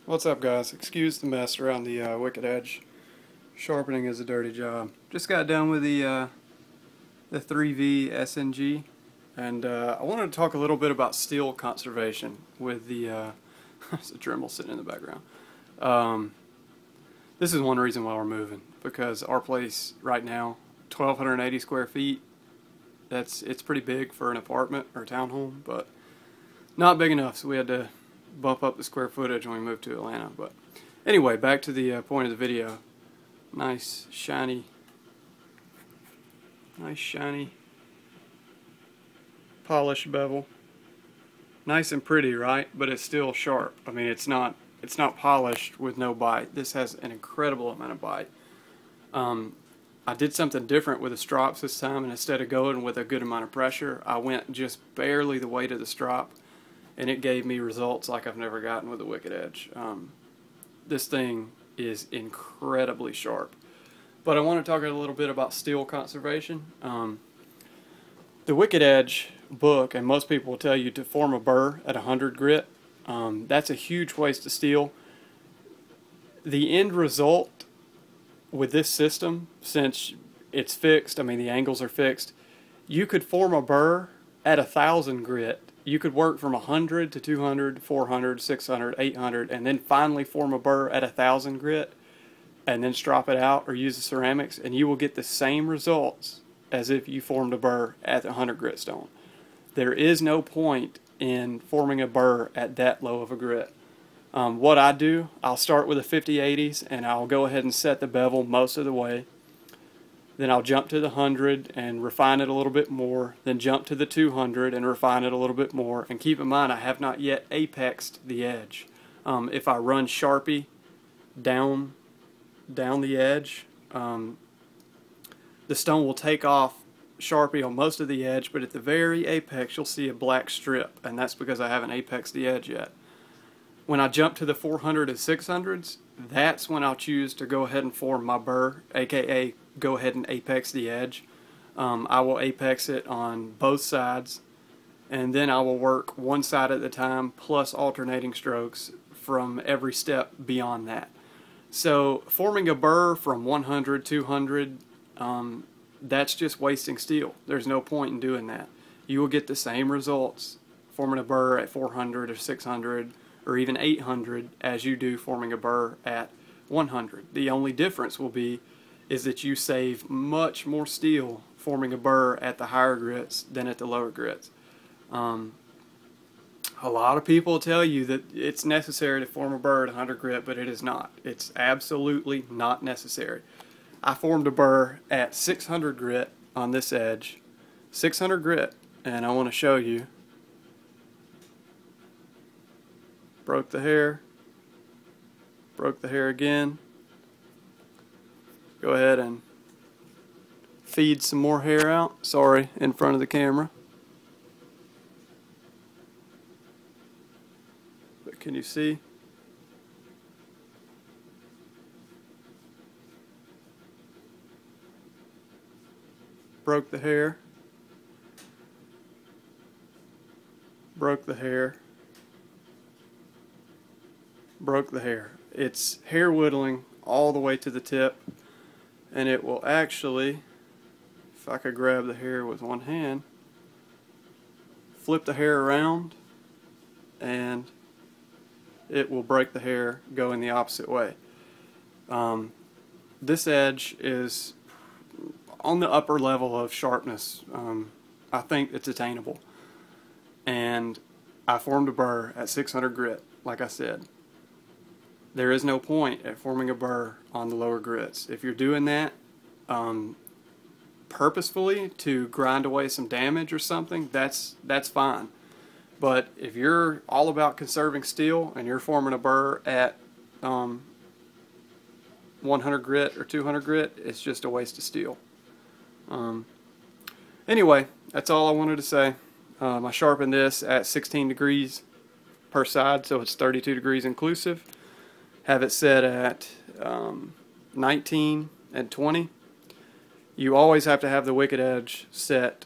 What's up, guys? Excuse the mess around the wicked edge. Sharpening is a dirty job. Just got done with the 3V SNG, and I wanted to talk a little bit about steel conservation with the there's a Dremel sitting in the background. This is one reason why we're moving, because our place right now, 1,280 square feet. It's pretty big for an apartment or townhome, but not big enough, so we had to bump up the square footage when we moved to Atlanta. But anyway, back to the point of the video. Nice shiny polished bevel. Nice and pretty, right? But it's still sharp. I mean, it's not polished with no bite. This has an incredible amount of bite. I did something different with the strops this time, and instead of going with a good amount of pressure, I went just barely the weight of the strop, and it gave me results like I've never gotten with the Wicked Edge. This thing is incredibly sharp. But I want to talk a little bit about steel conservation. The Wicked Edge book, and most people will tell you to form a burr at 100 grit. That's a huge waste of steel. The end result with this system, since it's fixed, I mean the angles are fixed, you could form a burr at 1,000 grit. You could work from 100 to 200, 400, 600, 800, and then finally form a burr at 1,000 grit, and then strop it out or use the ceramics, and you will get the same results as if you formed a burr at 100 grit stone. There is no point in forming a burr at that low of a grit. What I do, I'll start with a 50/80s, and I'll go ahead and set the bevel most of the way. Then I'll jump to the 100 and refine it a little bit more, then jump to the 200 and refine it a little bit more. And keep in mind, I have not yet apexed the edge. If I run Sharpie down the edge, the stone will take off Sharpie on most of the edge, but at the very apex you'll see a black strip, and that's because I haven't apexed the edge yet. When I jump to the 400 and 600s, that's when I'll choose to go ahead and form my burr, aka go ahead and apex the edge. I will apex it on both sides, and then I will work one side at a time plus alternating strokes from every step beyond that. So forming a burr from 100, 200, that's just wasting steel. There's no point in doing that. You will get the same results forming a burr at 400 or 600 or even 800 as you do forming a burr at 100. The only difference will be is that you save much more steel forming a burr at the higher grits than at the lower grits. A lot of people tell you that it's necessary to form a burr at 100 grit, but it is not. It's absolutely not necessary. I formed a burr at 600 grit on this edge, 600 grit, and I want to show you. Broke the hair, broke the hair again. Go ahead and feed some more hair out. Sorry, in front of the camera. But can you see? Broke the hair. Broke the hair. Broke the hair. It's hair whittling all the way to the tip, and it will actually, if I could grab the hair with one hand, flip the hair around, and it will break the hair going the opposite way. This edge is on the upper level of sharpness. I think it's attainable, and I formed a burr at 600 grit, like I said. There is no point at forming a burr on the lower grits. If you're doing that purposefully to grind away some damage or something, that's fine. But if you're all about conserving steel and you're forming a burr at 100 grit or 200 grit, it's just a waste of steel. Anyway, that's all I wanted to say. I sharpened this at 16 degrees per side, so it's 32 degrees inclusive. Have it set at 19 and 20. You always have to have the Wicked Edge set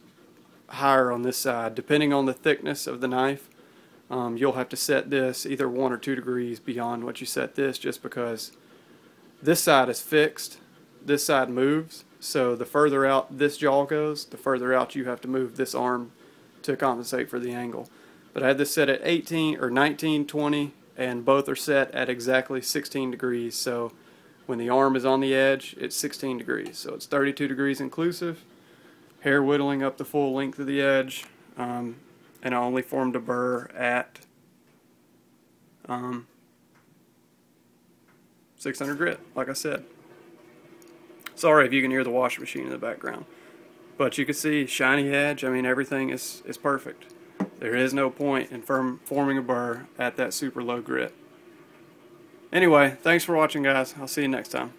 higher on this side, depending on the thickness of the knife. You'll have to set this either 1 or 2 degrees beyond what you set this, just because this side is fixed, this side moves, so the further out this jaw goes, the further out you have to move this arm to compensate for the angle. But I had this set at 18 or 19, 20, and both are set at exactly 16 degrees. So when the arm is on the edge, it's 16 degrees. So it's 32 degrees inclusive. Hair whittling up the full length of the edge, and I only formed a burr at 600 grit, like I said. Sorry if you can hear the washing machine in the background. But you can see shiny edge. I mean, everything is perfect. There is no point in forming a burr at that super low grit. Anyway, thanks for watching, guys. I'll see you next time.